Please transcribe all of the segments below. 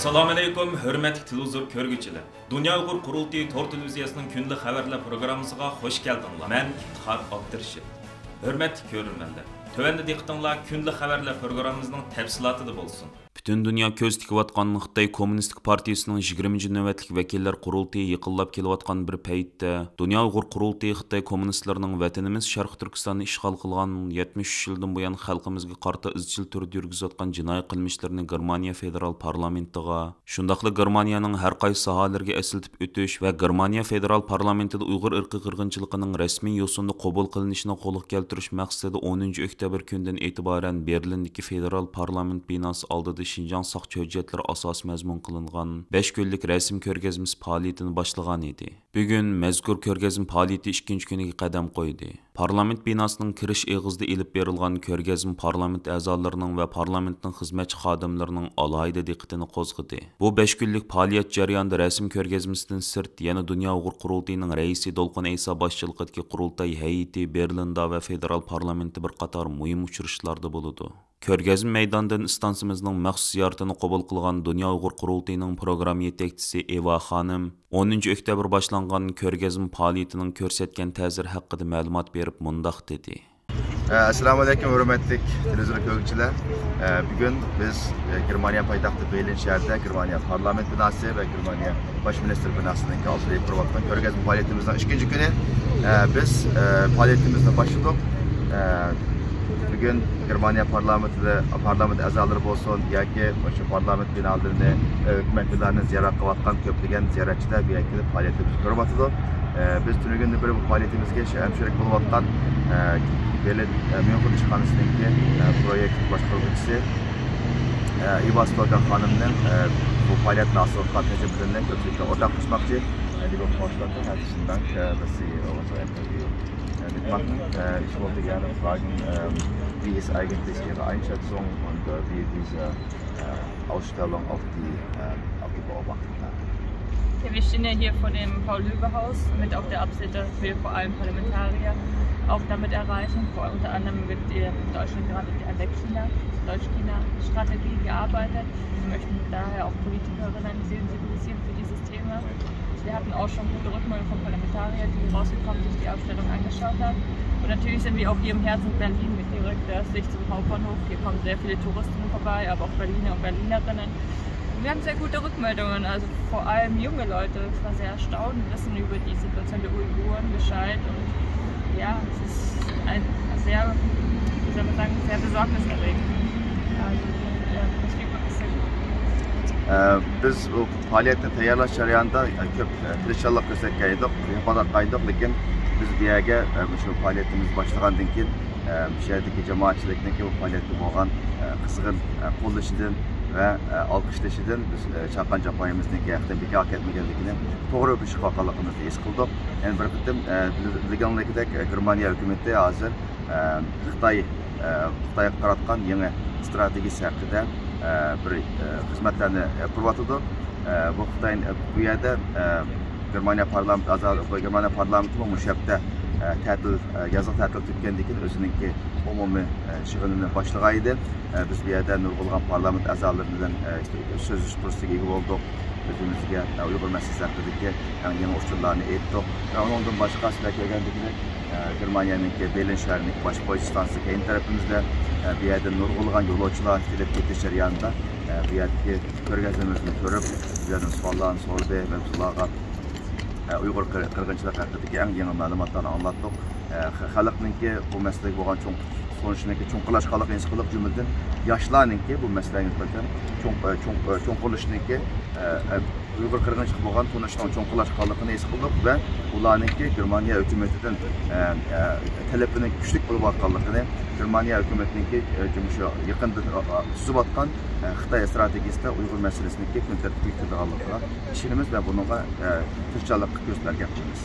Assalamu alaykum, hürmetli televizyon körgüçüler. Dünya Uygur Kurultayı Tor Televiziyasının günlük haberler programımıza hoş geldinler. Ben İftihar Abdurşid. Hürmetli körürmenler. Tövende diqqətinizlər günlük haberler programımızın təfsilatı da bolsun. Bütün dünya көз tikiyotgan Xitoy Kommunistik Partiyasining 20-ci növbətlik vəkillər qurultayı yıqıllab kelayotgan bir paytda Dünya Uyğur Qurultayı Xitoy kommunistlərinin vətənimiz Şərq Türkistanı işğal qılğan 73 ildən buyan xalqımızga qarta izchil turda yurgizayotgan jinoiy qilmishlarini Germaniya federal parlamentiga, shundaqla Germaniyaning har qaysi sohalarga asiltib o'tish va Germaniya federal parlamentida Uyg'ur irqiy qirg'inchiligining rasmiy yo'sinda qabul qilinishini qo'lga keltirish maqsadida 10 oktyabr kunidan e'tiboran Berlindagi federal parlament binosi oldida Şinjan saqchi hujjatlar asos mazmun qilingan 5 kunlik rasm ko'rgazmasi faoliyatini boshlagan edi. Bugun mazkur ko'rgazma faoliyati 2-chi kuniga qadam qo'ydi. Parlament binosining kirish eg'izida elib berilgan ko'rgazma parlament a'zolarining va parlamentning xizmatchi xodimlarining alohida diqqatini qo'zg'adi. Bu 5 kunlik faoliyat jarayonida rasm ko'rgazmasidan sirt yana Dunyo Uyg'ur Qurultayining raisi Dolqin Ayso boshchiligidagi qurultay hay'ati Berlinda va federal parlamentda bir qator muhim uchrashuvlarda bo'ladi. Ko'rgazma maydonidan istansimizning maxsus ziyoratini qabul qilgan Dunyo Uyg'ur Qurultayining program yetakchisi Eva xonim 10 oktyabr boshlangan ko'rgazma faoliyatining ko'rsatgan ta'siri haqida ma'lumot berib mundaq dedi. Assalamu alaykum hurmatli televizyon ko'ruvchilar. Bugun biz Germaniya poytaxti Berlin shahrida Germaniya parlament binosi va Germaniya bosh ministr binosining oldida bo'lgan ko'rgazma faoliyatimizning 2-chi kuni. Biz faoliyatimizni boshladik. Bugün Germaniya parlament a'zolari bo'lsin yoki o'sha parlament binolarini, hukumat binolarini ziyorat qilayotgan ko'plagan ziyoratchilar bu yerga kelib faoliyatimizni ko'rib o'tadi. Biz tunugundan beri bu faoliyatimizga hamshirlik bo'layotgan Berlin Myunxen ishxonasidagi proyekt boshqaruvchisi Eva xonimning bu faoliyatni asosiy tajribalaridan ko'pchilikka o'rtoqlashmoqchi. Liebe Vorstand, herzlichen Dank, dass Sie unser Interview mitmachen. Ich wollte gerne fragen, wie ist eigentlich Ihre Einschätzung und wie diese Ausstellung auf die Beobachtung hat? Ja, wir stehen ja hier vor dem Paul-Löbe-Haus mit auf der Absicht, dass wir vor allem Parlamentarier auch damit erreichen. Unter anderem wird in Deutschland gerade an der Deutsch-China-Strategie gearbeitet. Wir möchten daher auch Politikerinnen sensibilisieren für dieses Thema. Wir hatten auch schon gute Rückmeldungen von Parlamentariern, die rausgekommen sind, die Ausstellung angeschaut haben. Und natürlich sind wir auch hier im Herzen Berlin mit direkt östlich zum Hauptbahnhof. Hier kommen sehr viele Touristen vorbei, aber auch Berliner und Berlinerinnen. Und wir haben sehr gute Rückmeldungen, also vor allem junge Leute. Ich war sehr erstaunt, wissen über die Situation der Uiguren Bescheid. Und ja, es ist ein sehr, wie soll man sagen, sehr besorgniserregend. Also, das Feedback ist sehr gut. Biz bu faaliyatni tayyorlash jarayonida ko'p tirishchilik ko'rsatgan edik, lekin biz bu yerga shu faoliyatimizni boshlagandan keyin bu yerdagi jamoatchilikning bu faoliyatga bo'lgan qizg'in qo'llashidan va olqishlashidan biz chaqan japoyimizniki haqida bekor ketmaganligini, to'g'ri bir ish qilganligimizni his qildik. Endi bir qatim bilganlikdek Germaniya hukumati hozir Xitoyga qaratgan yangi strategiyasi haqida bir xizmatlarni qurib bu Xitoy bu yerda Germaniya parlamenti bu hafta yazık ta'til tutgandan keyin o'ziningki umumiy shug'ulini boshlagan edi. Biz bu yerda nurg'ulg'an parlament a'zolari bilan so'zlash fursatiga ega bo'ldik. O'zimizga Uyg'ur masalasi haqidagi yangi uchurlarni aytdik. Undan boshqa sizlar ko'rgandek Germaniyaningki Berlin shahrining bosh poytaxti stansiyasi keyin tarafimizda bu yerda nurg'ulg'an yo'lovchilar kelib ketish jarayonida bu yerdagi ko'rgazmamizni ko'rib, bizlardan savollarni sordi va ularga Uyg'ur qirg'inchiligi haqidagi eng yangi ma'lumotlarni anlatdik. Xalqningki bu masalaga bo'lgan cho'nqilashqanlik his qilib, jumladan yoshlarningki bu masalaga nisbatan cho'nqilishningki Uyg'ur qirg'inchiligi bo'lgan tunishning cho'nqilashqanligini his qildik va ularningki Germaniya hukumatidan talabining kuchli bo'layotganligini, Germaniya hukumatiningki shu yaqinda tuzayotgan Xitoy strategiyasida Uyg'ur masalasiniki kun tartibga keltirganligiga ishonamiz va bunga tirishchilik ko'rsatgan bo'lamiz.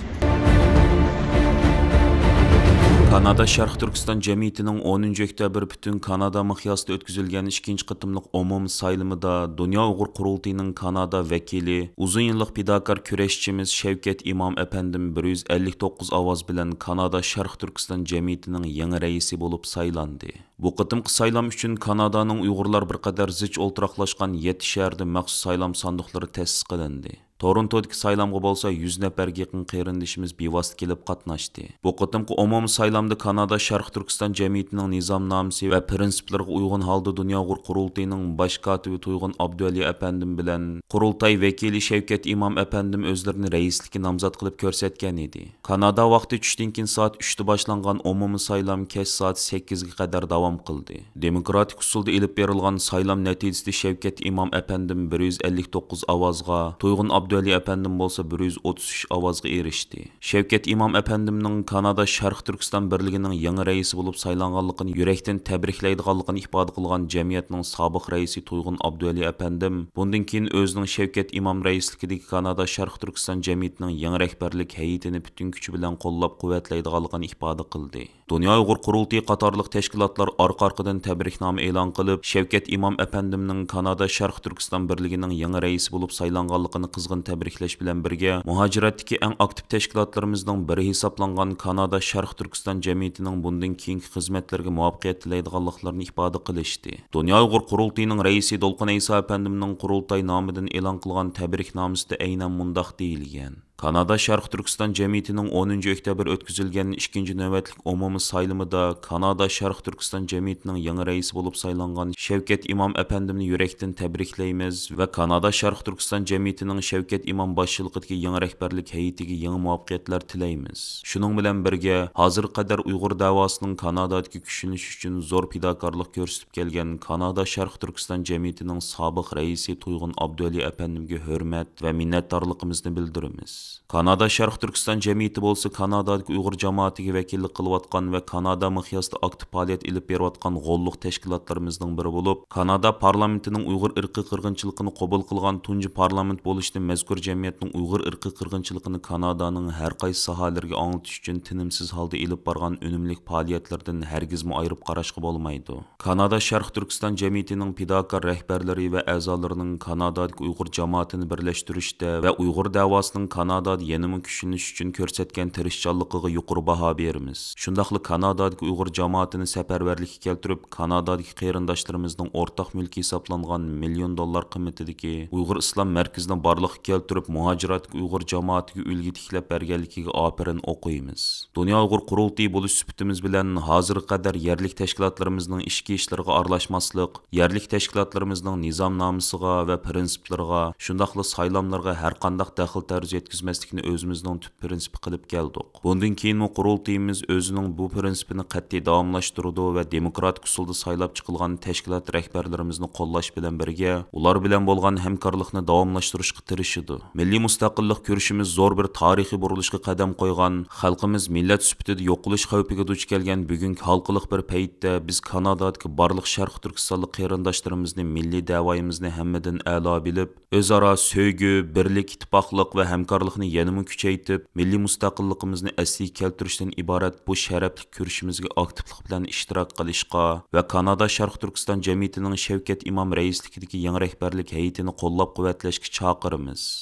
Kanada Şərq Türkistan Cəmiyyətinin 10 oktyabr bütün Kanada miqyasida ötküzülgən ikinci qıtımlıq umum sayılımında Dünya Uyğur Qurultayının Kanada vəkili, uzun yıllık fidakar küreşçimiz Şevket İmam Efendim 159 avaz bilen Kanada Şərq Türkistan Cəmiyyətinin yeni reisi bolup saylandı. Bu qıtımqı saylam üçün Kanadanın Uyğurlar bir qadar zich olturaqlaşqan 7 şəhərdə məxsus saylam sandıqları təsis qilindi. Toronto'daki saylamga bolsa 100 neferge yaqin qeyrindoshimiz bevosita kelib qatnashdi. Bu qitimqi umum saylamda Kanada Şərq Türkistan Cəmiyyətinin nizamnamasi və prinsiplarga uyğun halda Dünya Uyğur Qurultayının baş katibi Toyğun Abduvali Efendim bilan Qurultay vekili Şevket İmam Efendim özlerini reislikka nomzod qilib ko'rsatgan edi. Kanada vaqti tushdan keyin soat 3da boshlangan umum saylam kech soat 8 ga qadar davom qildi. Demokratik usulda elib berilgan saylam natijasida Şevket İmam Efendim 159 ovozga, Toyğun Abduvali Efendim bolsa 133 avazga erişdi. Şevket İmam Efendimning Kanada Şərq Türkistan birligining yangi reisi bo'lib saylanganligini yurakdan tabriklaydiganligini ifoda qilgan jamiyatning sobiq reisi Toyğun Abduvali Efendim bundan keyin o'zining Şevket İmam reisligidagi Kanada Şərq Türkistan jamiyatining yangi rahbarlik heyetini bütün kuchi bilan qo'llab-quvvatlaydiganligini ifoda qildi. Dünya Uyğur Qurultayı qatorliq tashkilotlar orqa-orqadan tabriknoma e'lon qilib, Şevket İmam Efendimning Kanada Şərq Türkistan birligining yangi reisi bo'lib saylanganligini qizg'in tabriklash bilan birga muhojiratdagi eng aktiv tashkilotlarimizning biri hisoblangan Kanada Şərq Türkistan Cəmiyyətinin bundan keyingi xizmatlarga muvaffaqiyat tilaydiganliklarini ifoda qilishdi. Dünya Uyğur Qurultayının reisi Dolqun İsa Efendimning Qurultay nomidan e'lon qilgan tabriknomasida aynan mundaq deyilgan. Kanada Şərq Türkistan Cəmiyyətinin 10 oktyabr ötküzülgən 2-ci növbətlik umumi sayılımında Kanada Şərq Türkistan Cəmiyyətinin yangi reisi bo'lib saylangan Şevket İmam Efendimni yürekdən təbriklaymiz və Kanada Şərq Türkistan Cəmiyyətinin Şevket İmam başçılığındakı yangi rəhbərlik heyətiga yangi muvaffaqiyatlar tilaymiz. Şunun bilan birga hozir qadar Uyğur davasının Kanadadagi kuchlanishi uchun zo'r fidokorlik ko'rsatib kelgan Kanada Şərq Türkistan Cəmiyyətinin sobiq reisi Toyğun Abduvali Efendimga hurmat və minnatdorligimizni bildiramiz. Kanada Şərq Türkistan Cəmiyyəti bolsa Kanadadagi Uyğur cəmaətiga vəkillik qılıyatqan və Kanada miqyasida aktiv fəaliyyət elib beriyatqan qo'lluq tashkilotlarimizning biri bo'lib, Kanada parlamentinin Uyğur irqi qirg'inchiligini qabul qilgan tunji parlament bo'lishida mazkur jamiyatning Uyğur irqi qirg'inchiligini Kanadaning har qaysi sohalarga anglatish uchun tinimsiz holda elib borgan unumli fəaliyyətlərdən hargizmi ayırıb qarashga bo'lmaydi. Kanada Şərq Türkistan Cəmiyyətining fidakar rahbarlari və a'zolarining Kanadadagi Uyğur cəmaətini birləştirishdə və Uyğur davasının Kanada yanımı kuchlanish uchun ko'rsatgan tirishchanligiga yuqori baho beramiz. Shundaqli Kanadadagi Uyğur jamoatini safarbarlikka keltirib, Kanadadagi qarindoshlarimizning o'rtaq mulki hisoblangan $1 million qiymatidagi Uyğur Islom markazini barliqqa keltirib, muhojiratdagi Uyğur jamoatiga ulgi tiklab berganligiga ofirin o'qiymiz. Dünya Uyğur Qurultayı bo'lish sifatimiz bilan hozirga qadar yerlik tashkilotlarimizning ichki ishlariga aralashmaslik, yerlik tashkilotlarimizning nizomnomasiga va prinsiplariga, shundaqli saylamlarga har qanday daxl tarz yetkazmaslikni o'zimizning tüp prinsipi qilib keldik. Bundan keyin qurultayimiz o'zining bu prinsipini qat'iy davomlashtirdi va demokratik usulda saylab chiqilgan tashkilot rahbarlarimizni qo'llash bilan birga ular bilan bo'lgan hamkorlikni davomlashtirishga tirishdi. Milliy mustaqillik kurashimiz zo'r bir tarixiy burilishga qadam qo'ygan, xalqimiz millat sifatida yo'qolish xavfiga duch kelgan bugungi xalqliq bir paytda biz Kanadadagi barliq Şərq Türkistonlik qarindoshlarimizni milliy da'voyimizni hammadan a'lo bilib, o'zaro sevgi, birlik, ittifoqlik va hamkorlikni yanımı kuchaytib, milliy mustaqilligimizni asliga keltirishdan iborat bu sharafli kurashimizga aktivlik bilan ishtirok qilishga va Kanada Şərq Türkistan Cəmiyyətinin Şevket İmam reisligidagi yangi rahbarlik heyətini qo'llab-quvvatlashga chaqiramiz.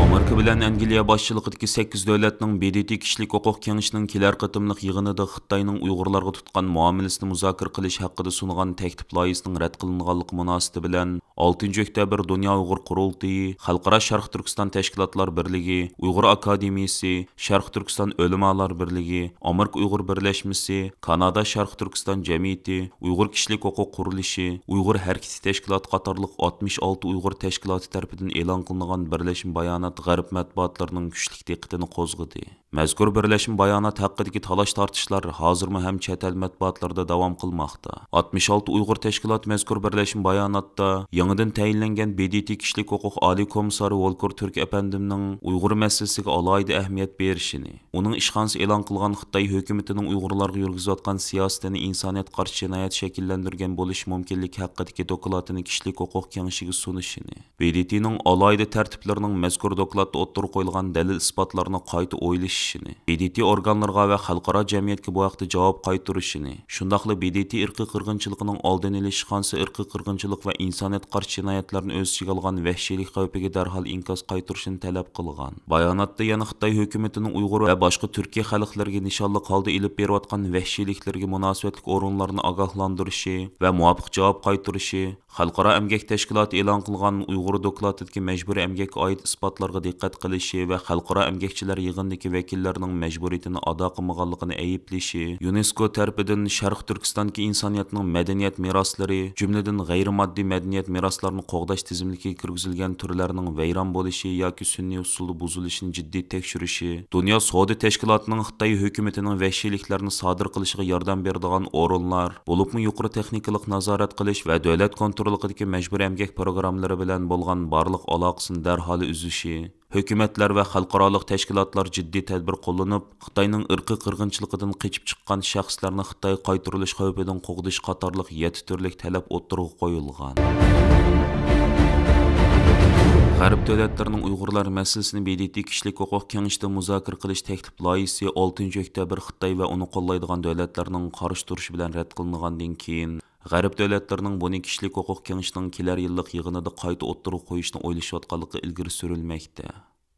Amerika bilan Angliya boshchiligidagi 8 davlatning BDT kishilik huquq kengashining kelar qatimliq yig'inida Xitoyning Uyg'urlarga tutgan muomalasini muzokara qilish haqida sungan taklif loyihasining rad qilinganligi munosabati bilan 6 oktyabr Dünya Uyğur Qurultayı, Xalqaro Şərq Türkistan Təşkilatlar Birliği, Uyğur Akademiyası, Şərq Türkistan Ölümalar Birliği, Amerika Uyğur Birləşməsi, Kanada Şərq Türkistan Cəmiyyəti, Uyğur Kişilik Huquq Quruluşu, Uyğur Hərəkəti Təşkilatı qatarlıq 66 Uyğur təşkilatı tərəfindən e'lon qilingan birləşmə bayonot g'arb matbuotlarining kuchli diqqatini qo'zg'adi. Mazkur birlashma bayonot haqidagi talash-tortishlar hozirmi ham chet el matbuotlarida davom qilmoqda. 66 Uyg'ur tashkilot mazkur birlashma bayonotda yangidan tayinlangan BDT kishilik huquq oliy komissari Volker Türk Efendimning Uyg'ur masalasiga alohida ahamiyat berishini, uning ishxonasi e'lon qilgan Xitoy hukumatining Uyg'urlarga yurgizayotgan siyosatini insoniyat qarshi jinoyat shakllantirgan bo'lishi mumkinligi haqidagi dokladini kishilik huquq kengashiga sunishini, BDTning alohida tartiblarining mazkur dokladda o'ttirib qo'yilgan dalil isbotlarni qayta o'ylash erişishini, BDT organlarga va xalqaro jamiyatga bu haqda javob qaytarishini, shundaqla BDT irqiy qirg'inchiligining oldini olish xonsi irqiy qirg'inchilik va insoniyat qarshi jinoyatlarni o'z ichiga olgan vahshiylik xavfiga darhol inkas qaytarishini talab qilgan. Bayonotda yana Xitoy hukumatining Uyg'ur va boshqa Turkiya xalqlariga nishonli holda ilib berayotgan vahshiyliklarga munosabatli o'rinlarni ogohlantirishi va muvofiq javob qaytarishi, Xalqaro emgak tashkiloti e'lon qilgan Uyg'ur dokladidagi majburiy emgakka oid isbotlarga diqqat qilishi va xalqaro emgakchilar yig'inidagi vakillarining majburiyatini ado qilmaganligini ayblishi, UNESCO tarafidan Sharq Turkistondagi insoniyatning madaniyat meroslari, jumladan g'ayrimoddiy madaniyat meroslarini qo'g'dash tizimligiga kirgizilgan turlarning vayron bo'lishi yoki sun'iy usulda buzilishini jiddiy tekshirishi, Dunyo savdo tashkilotining Xitoy hukumatining vahshiyliklarni sodir qilishiga yordam beradigan o'rinlar, bo'libmi yuqori texnikalik nazorat qilish va davlat kontrolidagi majburiy emgak programmalari bilan bo'lgan barliq aloqasini darhol uzishi, hukumatlar va xalqaro tashkilotlar jiddiy tadbir qo'llanib, Xitoyning irqiy qirg'inchiligidan qochib chiqqan shaxslarni Xitoy qaytarilish xavfidan qo'g'dish qatorliq 7 turlik talab o'ttirib qo'yilgan. G'arb davlatlarining Uyg'urlar masalasini BDT kishilik huquq kengashida muzokara qilish taklif loyihasi 6 oktyabr Xitoy va uni qo'llaydigan davlatlarning qarshi turishi bilan rad qilingandan keyin G'arb davlatlarining buni kishilik huquq kengashining kelar yillik yig'inida qayta o'ttirib qo'yishni o'ylashayotganligi ilgari surilmoqda.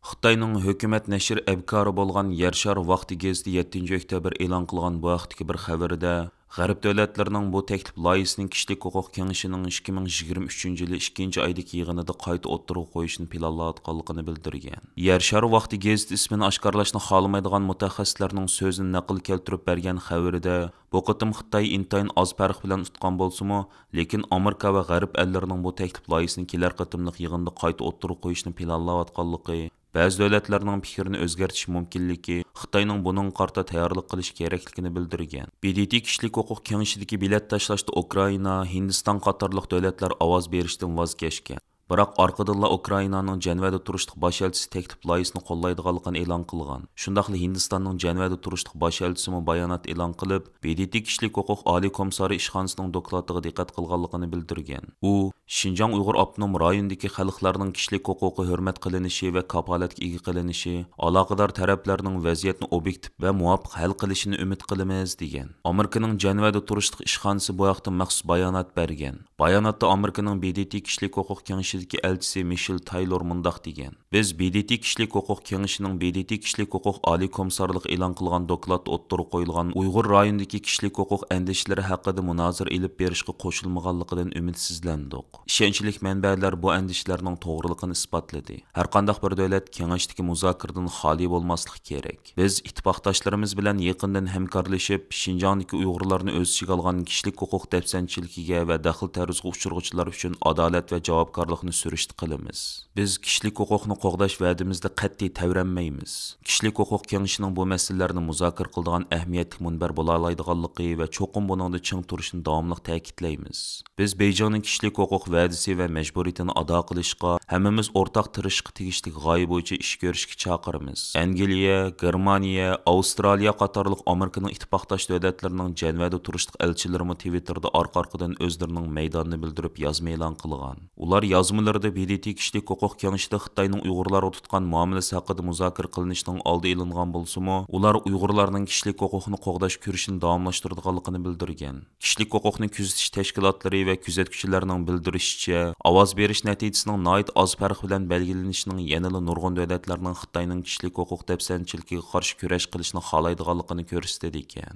Xitoyning hukumat nashr abkori bo'lgan Yer shari vaqti gazeti 7 oktyabr e'lon qilgan bu vaqtdagi bir xabarida G'arb davlatlarining bu taklif loyihasining kishilik huquq kengashining 2023 yili 2-oydagi yig'inida qayta o'ttirib qo'yishni planlayotganligini bildirgan. Yer shari vaqti gazeti ismini oshkorlashni xohlamaydigan mutaxassislarning so'zini naql keltirib bergan xabarida bu qitim Xitoy intayin oz farq bilan tutgan bo'lsa-mu, lekin Amerika va G'arb ellarining bu taklif loyihasini kelar qitimliq yig'inda qayta o'ttirib qo'yishni planlayotganligi, ba'zi davlatlarning fikrini o'zgartish mumkinligi, Xitoyning buning qarta tayyorlik qilish kerakligini bildirgan. BDT kishilik huquq kengashidagi bilet tashlashda Ukraina, Hindiston qatorliq davlatlar ovoz berishdan voz kechgan. Biroq orqadan Ukrainaning Janvada turishliq bosh elchisi taklif loyihasini qo'llaydiganligini e'lon qilgan. Shundaqla Hindistonning Janvada turishliq bosh elchisi bayonot e'lon qilib, BDT kishilik huquq oliy komissari ishxonasining doklatiga diqqat qilganligini bildirgan. U Xinjiang Uyg'ur avtonom rayonidagi xalqlarning kishilik huquqi hurmat qilinishi va kapolatga ega qilinishi, aloqador taraflarning vaziyatni obyektiv va muvofiq hal qilishini umid qilamiz degan. Amerikaning Janvada turishliq ishxonasi bu haqda maxsus bayonot bergan. Bayonotda Amerikaning BDT kishilik huquq kengashi elchisi Michel Taylor mundaq degan. Biz BDT kishilik huquq kengashining BDT kishilik huquq oliy komissarligi e'lon qilgan dokladda o'ttirib qo'yilgan Uyg'ur rayonidagi kishilik huquq andishlari haqida munozara ilib berishga qo'shilmaganligidan umidsizlandik. Ishonchli manbalar bu andishlarning to'g'riligini isbotladi. Har qanday bir davlat kengashdagi muzokaradan xoli bo'lmasligi kerak. Biz ittifoqdoshlarimiz bilan yaqindan hamkorlashib, Xinjiangdagi Uyg'urlarni o'z ichiga olgan kishilik huquq dafsanchiligiga va daxl taruzga uchirg'uvchilar uchun adolat va javobgarlikni surishti qilamiz. Biz kishilik huquqni qo'g'dash va'damizda qat'iy tavranmaymiz. Kishilik huquq kengashining bu masalalarni muzokara qiladigan ahamiyatli munbar bo'la oladiganligi va cho'qim buningda ching turishini davomli ta'kidlaymiz. Biz Beyjingning kishilik huquq va'dasi va majburiyatini ado qilishga hammamiz o'rtaq tirishishga tegishli g'oya bo'yicha ish ko'rishga chaqiramiz. Angliya, Germaniya, Avstraliya qatorliq Amerikaning ittifoqdosh davlatlarining Janvada turishliq elchilarimi Twitterda orqa-orqadan o'zlarining maydonini bildirib yozma e'lon qilgan. Ular yozmalarida BDT kishilik huquq kengashida Xitoyning Uyg'urlarga tutgan muomalasi haqida muzokara qilinishining oldi ilingan bo'lsa-mu, ular Uyg'urlarning kishilik huquqini qo'g'dash kurashini davomlashtiradiganligini bildirgan. Kishilik huquqni kuzatish tashkilotlari va kuzatuvchilarning bildirishicha, ovoz berish natijasining noit oz farq bilan belgilanishining yanada nurg'un davlatlarning Xitoyning kishilik huquq dafsanchiligiga qarshi kurash qilishni xohlaydiganligini ko'rsatdi ekan.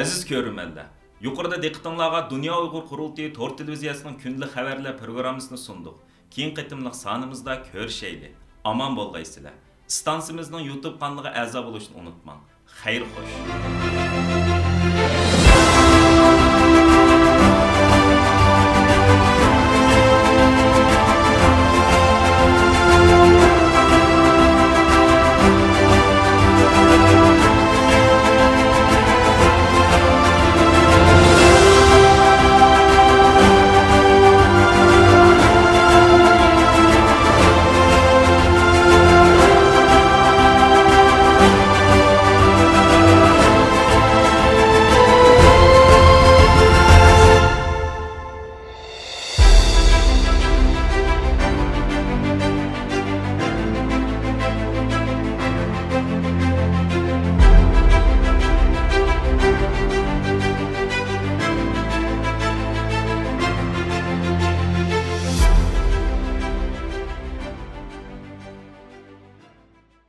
Aziz ko'ruvchilar, yuqorida diqqatingizga Dunyo Uyg'ur qurultiyi to'r televiziyasining kunlik xabarlar programmasini sundik. Keyin qitimliq sonimizda ko'rishaylik. Aman bo'lgaysizlar. Stansimizning YouTube kanaliga a'zo bo'lishni unutmang. Xayr xo'sh.